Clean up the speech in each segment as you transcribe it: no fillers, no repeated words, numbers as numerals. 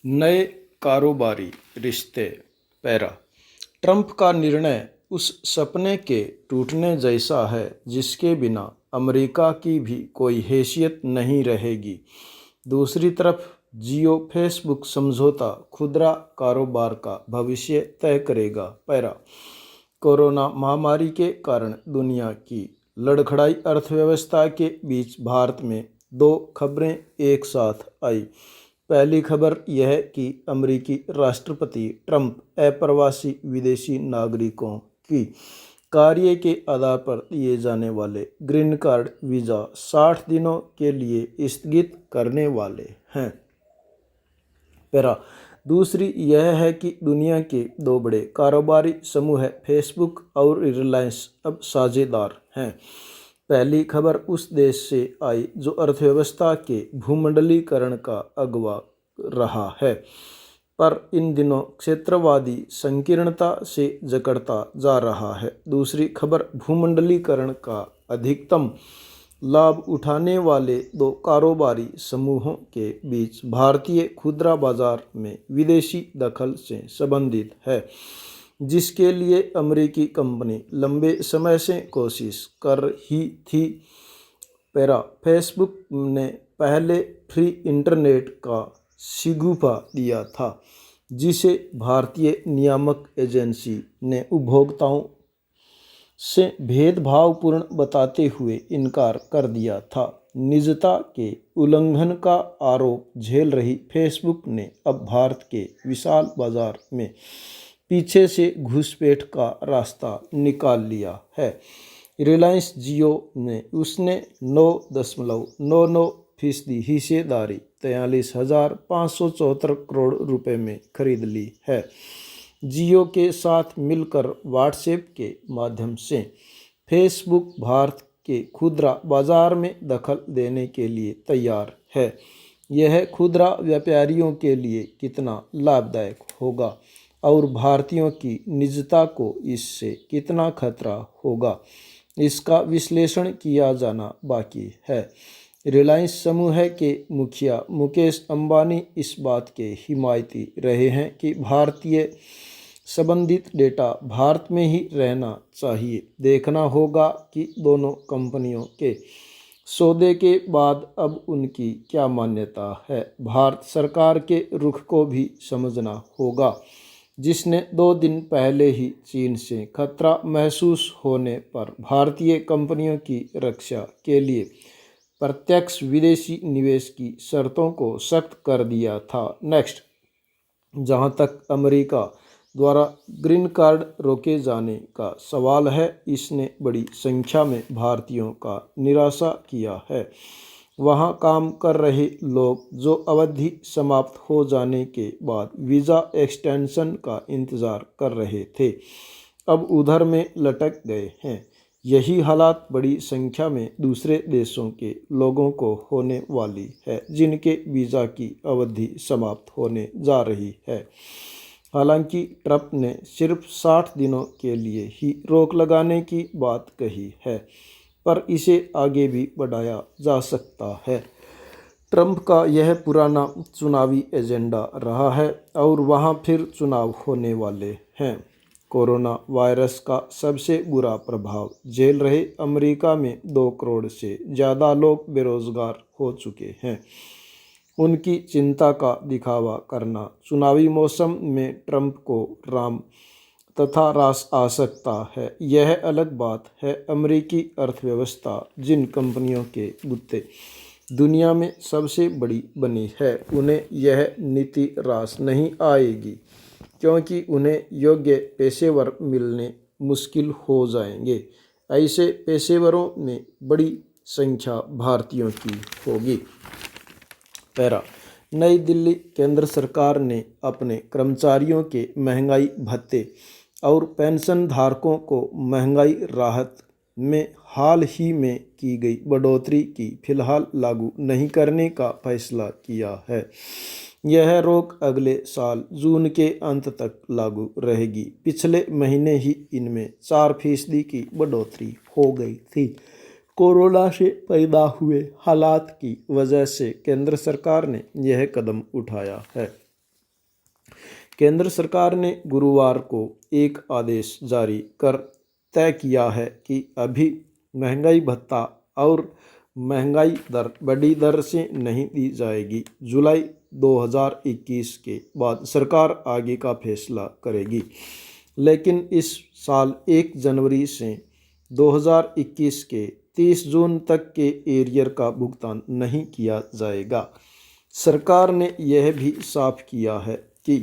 नए कारोबारी रिश्ते। पैरा। ट्रंप का निर्णय उस सपने के टूटने जैसा है जिसके बिना अमेरिका की भी कोई हैसियत नहीं रहेगी। दूसरी तरफ जियो फेसबुक समझौता खुदरा कारोबार का भविष्य तय करेगा। पैरा। कोरोना महामारी के कारण दुनिया की लड़खड़ाई अर्थव्यवस्था के बीच भारत में दो खबरें एक साथ आई। पहली खबर यह कि अमेरिकी राष्ट्रपति ट्रंप अप्रवासी विदेशी नागरिकों की कार्य के आधार पर दिए जाने वाले ग्रीन कार्ड वीज़ा 60 दिनों के लिए स्थगित करने वाले हैं। पैरा। दूसरी यह है कि दुनिया के दो बड़े कारोबारी समूह फेसबुक और रिलायंस अब साझेदार हैं। पहली खबर उस देश से आई जो अर्थव्यवस्था के भूमंडलीकरण का अगवा रहा है, पर इन दिनों क्षेत्रवादी संकीर्णता से जकड़ता जा रहा है। दूसरी खबर भूमंडलीकरण का अधिकतम लाभ उठाने वाले दो कारोबारी समूहों के बीच भारतीय खुदरा बाजार में विदेशी दखल से संबंधित है, जिसके लिए अमेरिकी कंपनी लंबे समय से कोशिश कर रही थी। पैरा। फेसबुक ने पहले फ्री इंटरनेट का शिगुफा दिया था, जिसे भारतीय नियामक एजेंसी ने उपभोक्ताओं से भेदभावपूर्ण बताते हुए इनकार कर दिया था। निजता के उल्लंघन का आरोप झेल रही फेसबुक ने अब भारत के विशाल बाजार में पीछे से घुसपैठ का रास्ता निकाल लिया है। रिलायंस जियो ने उसने 9.99% हिस्सेदारी 43,574 करोड़ रुपए में खरीद ली है। जियो के साथ मिलकर व्हाट्सएप के माध्यम से फेसबुक भारत के खुदरा बाजार में दखल देने के लिए तैयार है। यह खुदरा व्यापारियों के लिए कितना लाभदायक होगा और भारतीयों की निजता को इससे कितना खतरा होगा, इसका विश्लेषण किया जाना बाकी है। रिलायंस समूह के मुखिया मुकेश अंबानी इस बात के हिमायती रहे हैं कि भारतीय संबंधित डेटा भारत में ही रहना चाहिए। देखना होगा कि दोनों कंपनियों के सौदे के बाद अब उनकी क्या मान्यता है। भारत सरकार के रुख को भी समझना होगा, जिसने 2 दिन पहले ही चीन से खतरा महसूस होने पर भारतीय कंपनियों की रक्षा के लिए प्रत्यक्ष विदेशी निवेश की शर्तों को सख्त कर दिया था। नेक्स्ट। जहां तक अमेरिका द्वारा ग्रीन कार्ड रोके जाने का सवाल है, इसने बड़ी संख्या में भारतीयों का निराशा किया है। वहां काम कर रहे लोग जो अवधि समाप्त हो जाने के बाद वीज़ा एक्सटेंशन का इंतज़ार कर रहे थे, अब उधर में लटक गए हैं। यही हालात बड़ी संख्या में दूसरे देशों के लोगों को होने वाली है, जिनके वीज़ा की अवधि समाप्त होने जा रही है। हालांकि ट्रंप ने सिर्फ 60 दिनों के लिए ही रोक लगाने की बात कही है, पर इसे आगे भी बढ़ाया जा सकता है। ट्रंप का यह पुराना चुनावी एजेंडा रहा है और वहां फिर चुनाव होने वाले हैं। कोरोना वायरस का सबसे बुरा प्रभाव झेल रहे अमेरिका में 2 करोड़ से ज़्यादा लोग बेरोजगार हो चुके हैं। उनकी चिंता का दिखावा करना चुनावी मौसम में ट्रंप को राम तथा रास आ सकता है। यह अलग बात है। अमेरिकी अर्थव्यवस्था जिन कंपनियों के गुत्ते दुनिया में सबसे बड़ी बनी है, उन्हें यह नीति रास नहीं आएगी, क्योंकि उन्हें योग्य पेशेवर मिलने मुश्किल हो जाएंगे। ऐसे पेशेवरों में बड़ी संख्या भारतीयों की होगी। पैरा। नई दिल्ली। केंद्र सरकार ने अपने कर्मचारियों के महंगाई भत्ते और पेंशन धारकों को महंगाई राहत में हाल ही में की गई बढ़ोतरी की फिलहाल लागू नहीं करने का फैसला किया है। यह रोक अगले साल जून के अंत तक लागू रहेगी। पिछले महीने ही इनमें 4% की बढ़ोतरी हो गई थी। कोरोना से पैदा हुए हालात की वजह से केंद्र सरकार ने यह कदम उठाया है। केंद्र सरकार ने गुरुवार को एक आदेश जारी कर तय किया है कि अभी महंगाई भत्ता और महंगाई दर बड़ी दर से नहीं दी जाएगी। जुलाई 2021 के बाद सरकार आगे का फैसला करेगी, लेकिन इस साल 1 जनवरी से 2021 के 30 जून तक के एरियर का भुगतान नहीं किया जाएगा। सरकार ने यह भी साफ किया है कि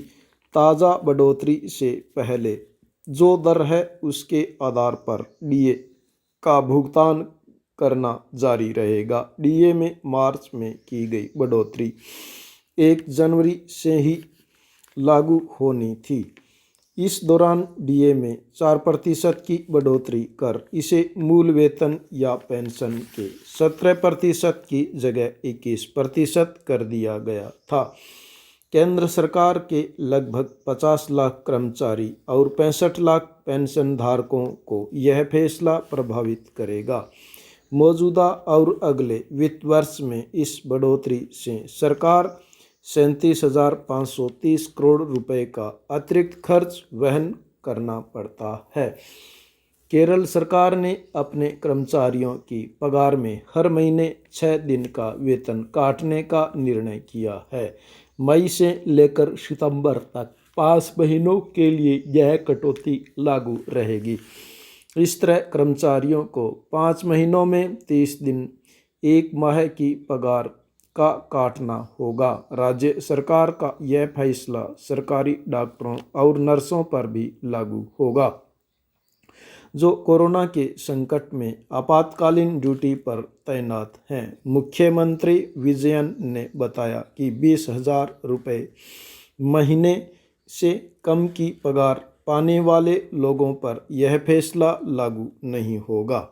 ताज़ा बढ़ोतरी से पहले जो दर है उसके आधार पर डीए का भुगतान करना जारी रहेगा। डीए में मार्च में की गई बढ़ोतरी 1 जनवरी से ही लागू होनी थी। इस दौरान डीए में 4% की बढ़ोतरी कर इसे मूल वेतन या पेंशन के 17% की जगह 21% कर दिया गया था। केंद्र सरकार के लगभग 50 लाख कर्मचारी और 65 लाख पेंशन धारकों को यह फैसला प्रभावित करेगा। मौजूदा और अगले वित्त वर्ष में इस बढ़ोतरी से सरकार 37,530 करोड़ रुपए का अतिरिक्त खर्च वहन करना पड़ता है। केरल सरकार ने अपने कर्मचारियों की पगार में हर महीने 6 दिन का वेतन काटने का निर्णय किया है। मई से लेकर सितंबर तक 5 महीनों के लिए यह कटौती लागू रहेगी। इस तरह कर्मचारियों को 5 महीनों में 30 दिन 1 माह की पगार का काटना होगा। राज्य सरकार का यह फैसला सरकारी डॉक्टरों और नर्सों पर भी लागू होगा, जो कोरोना के संकट में आपातकालीन ड्यूटी पर तैनात हैं। मुख्यमंत्री विजयन ने बताया कि 20,000 रुपये महीने से कम की पगार पाने वाले लोगों पर यह फैसला लागू नहीं होगा।